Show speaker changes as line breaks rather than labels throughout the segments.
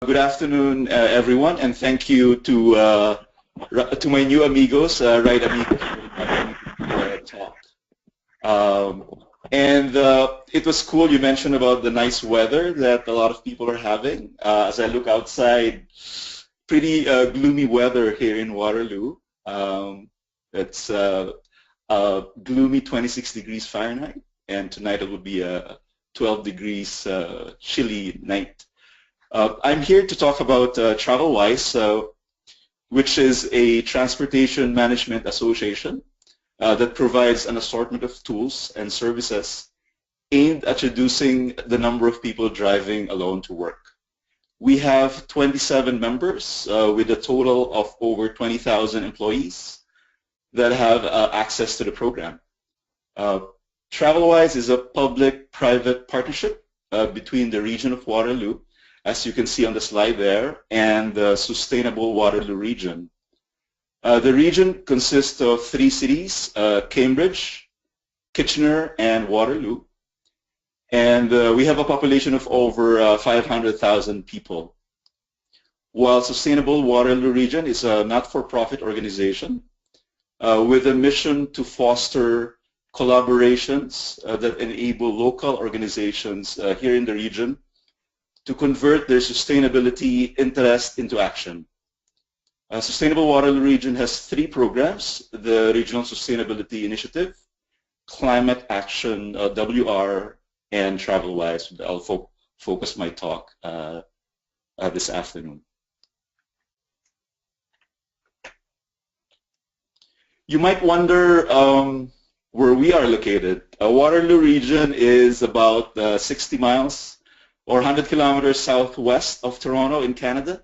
Good afternoon, everyone, and thank you to my new amigos, Right Amigos, for inviting me to talk. It was cool you mentioned about the nice weather that a lot of people are having. As I look outside, pretty gloomy weather here in Waterloo. It's gloomy 26 degrees Fahrenheit, and tonight it will be a 12 degrees chilly night. I'm here to talk about TravelWise, which is a transportation management association that provides an assortment of tools and services aimed at reducing the number of people driving alone to work. We have 27 members with a total of over 20,000 employees that have access to the program. TravelWise is a public-private partnership between the region of Waterloo, as you can see on the slide there, and the sustainable Waterloo region. The region consists of 3 cities, Cambridge, Kitchener, and Waterloo. And we have a population of over 500,000 people. While Sustainable Waterloo Region is a not-for-profit organization with a mission to foster collaborations that enable local organizations here in the region to convert their sustainability interest into action. Sustainable Waterloo Region has 3 programs: the Regional Sustainability Initiative, Climate Action WR, and TravelWise. I'll focus my talk this afternoon. You might wonder where we are located. Waterloo Region is about 60 miles or 100 kilometers southwest of Toronto in Canada,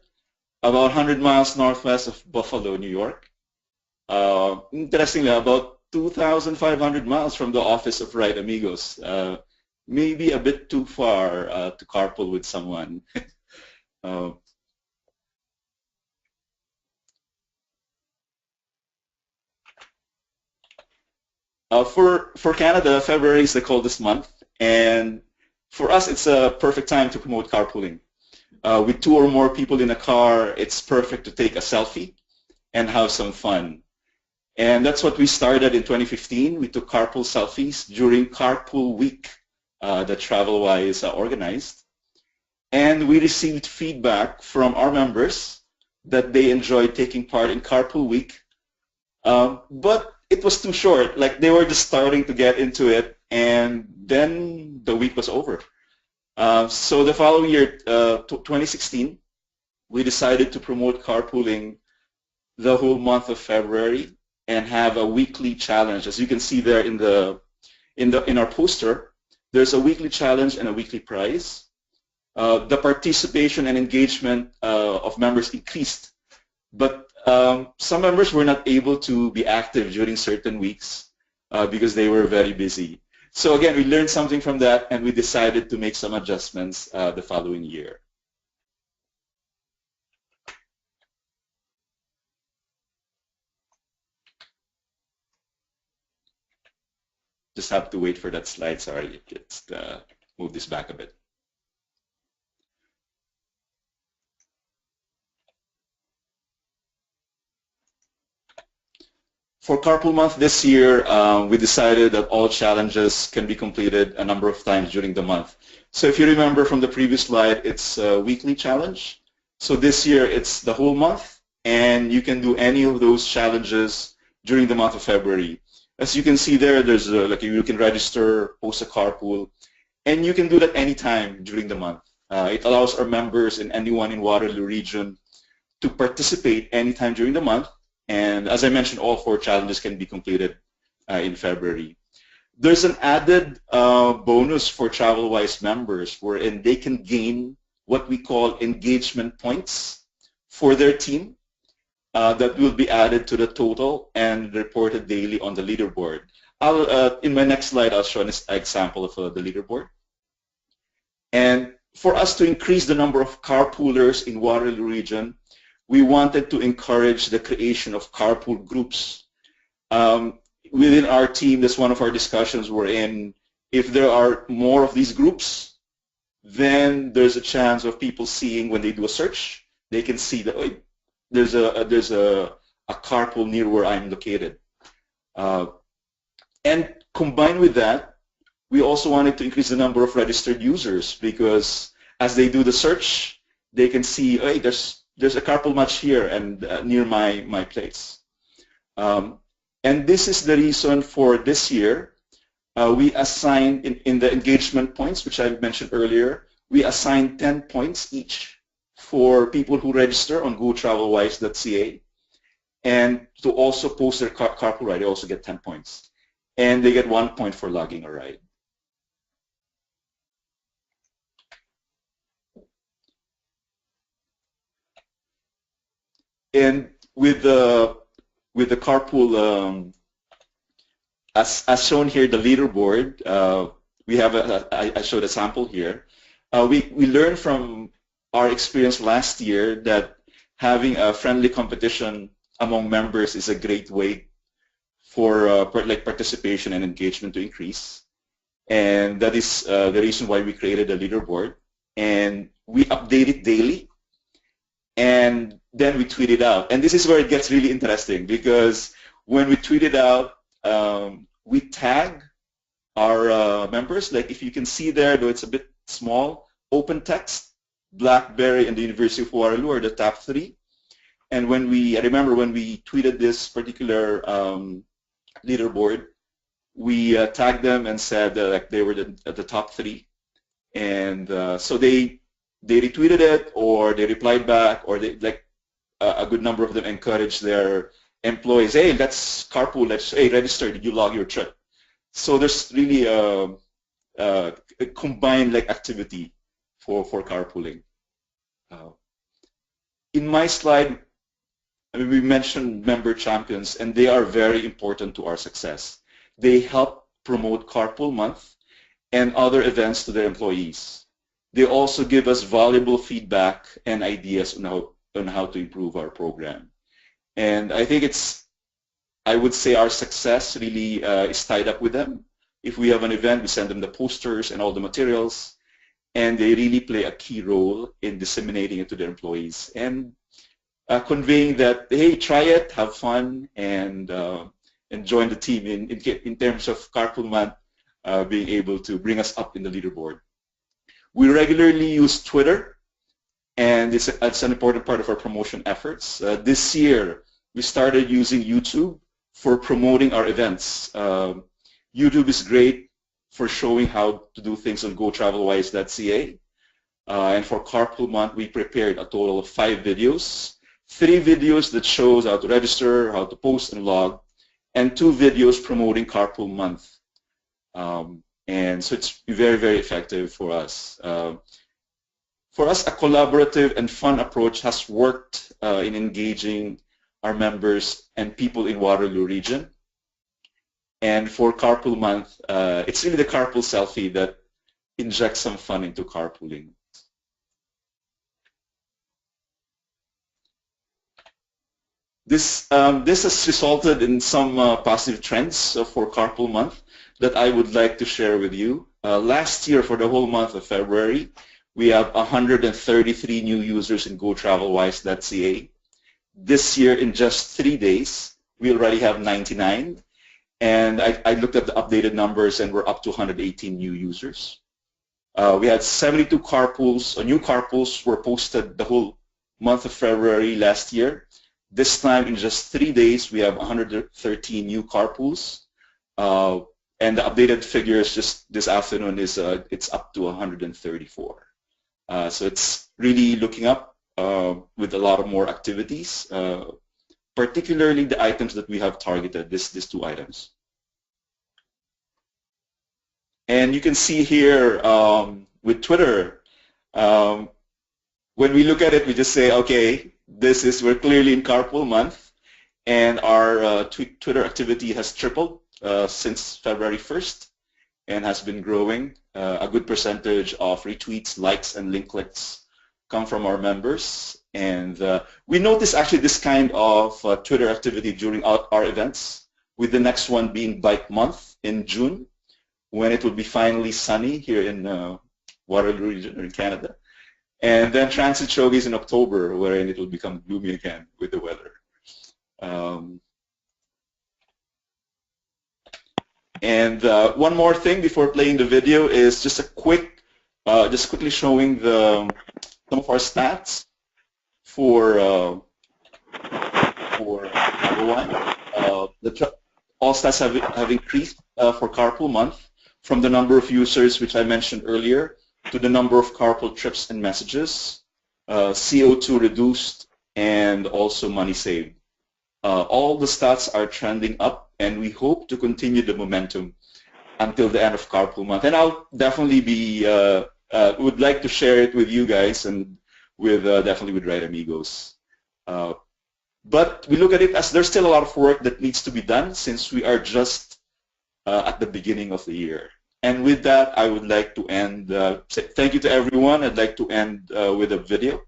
about 100 miles northwest of Buffalo, New York. Interestingly, about 2,500 miles from the office of Right Amigos. Maybe a bit too far to carpool with someone. For Canada, February is the coldest month, and for us, it's a perfect time to promote carpooling. With 2 or more people in a car, it's perfect to take a selfie and have some fun. And that's what we started in 2015. We took Carpool Selfies during Carpool Week that TravelWise organized. And we received feedback from our members that they enjoyed taking part in Carpool Week. But it was too short. Like, they were just starting to get into it, and then the week was over. So the following year, 2016, we decided to promote carpooling the whole month of February and have a weekly challenge. As you can see there in our poster, there's a weekly challenge and a weekly prize. The participation and engagement of members increased, but some members were not able to be active during certain weeks because they were very busy. So again, we learned something from that, and we decided to make some adjustments the following year. Just have to wait for that slide. Sorry, let's move this back a bit. For Carpool Month this year, we decided that all challenges can be completed a number of times during the month. So if you remember from the previous slide, it's a weekly challenge. So this year, it's the whole month, and you can do any of those challenges during the month of February. As you can see there, there's like you can register, post a carpool, and you can do that anytime during the month. It allows our members and anyone in Waterloo region to participate anytime during the month. And as I mentioned, all 4 challenges can be completed in February. There's an added bonus for TravelWise members wherein they can gain what we call engagement points for their team that will be added to the total and reported daily on the leaderboard. In my next slide, I'll show an example of the leaderboard. And for us to increase the number of carpoolers in Waterloo region, we wanted to encourage the creation of carpool groups. Within our team, that's one of our discussions we're in. If there are more of these groups, then there's a chance of people seeing when they do a search, they can see that, oh, there's a carpool near where I'm located. And combined with that, we also wanted to increase the number of registered users, because as they do the search, they can see, hey, there's a carpool match here and near my place. And this is the reason for this year. We assigned in the engagement points, which I mentioned earlier, we assigned 10 points each for people who register on gotravelwise.ca. And to also post their carpool ride, they also get 10 points. And they get 1 point for logging a ride. And with the carpool, as shown here, the leaderboard, we have I showed a sample here. We learned from our experience last year that having a friendly competition among members is a great way for participation and engagement to increase. And that is the reason why we created a leaderboard. And we update it daily. And then we tweet it out. And this is where it gets really interesting, because when we tweet it out, we tag our members. Like if you can see there, though it's a bit small, open text, BlackBerry, and the University of Waterloo are the top 3. And I remember when we tweeted this particular leaderboard, we tagged them and said like they were at the top 3. And so they retweeted it, or they replied back, or they a good number of them encouraged their employees, hey, let's carpool, hey, register, did you log your trip? So there's really a combined activity for carpooling. In my slide, we mentioned member champions, and they are very important to our success. They help promote Carpool Month and other events to their employees. They also give us valuable feedback and ideas on how to improve our program. And I think I would say our success really is tied up with them. If we have an event, we send them the posters and all the materials, and they really play a key role in disseminating it to their employees and conveying that, hey, try it, have fun, and join the team in terms of Carpool Month being able to bring us up in the leaderboard. We regularly use Twitter, and it's an important part of our promotion efforts. This year, we started using YouTube for promoting our events. YouTube is great for showing how to do things on gotravelwise.ca. And for Carpool Month, we prepared a total of 5 videos. 3 videos that shows how to register, how to post and log, and 2 videos promoting Carpool Month. And so it's very, very effective for us. For us, a collaborative and fun approach has worked in engaging our members and people in Waterloo region. And for Carpool Month, it's really the Carpool Selfie that injects some fun into carpooling. This has resulted in some positive trends for Carpool Month that I would like to share with you. Last year, for the whole month of February, we have 133 new users in gotravelwise.ca. This year, in just 3 days, we already have 99. And I looked at the updated numbers, and we're up to 118 new users. We had 72 carpools, new carpools were posted the whole month of February last year. This time, in just 3 days, we have 113 new carpools. And the updated figures just this afternoon is it's up to 134. So it's really looking up with a lot of more activities, particularly the items that we have targeted, these 2 items. And you can see here with Twitter, when we look at it, we just say, okay, we're clearly in Carpool Month, and our Twitter activity has tripled since February 1st and has been growing. A good percentage of retweets, likes, and link clicks come from our members. And we notice actually this kind of Twitter activity during our events, with the next one being Bike Month in June, when it will be finally sunny here in Waterloo region in Canada. And then transit showcase in October, wherein it will become gloomy again with the weather. One more thing before playing the video is just a just quickly showing some of our stats for number one. All stats have increased for Carpool Month, from the number of users, which I mentioned earlier, to the number of carpool trips and messages, CO2 reduced, and also money saved. All the stats are trending up, and we hope to continue the momentum until the end of Carpool Month. And I'll definitely would like to share it with you guys and definitely with Right Amigos. But we look at it as there's still a lot of work that needs to be done, since we are just at the beginning of the year. And with that, I would like to end, say thank you to everyone. I'd like to end with a video.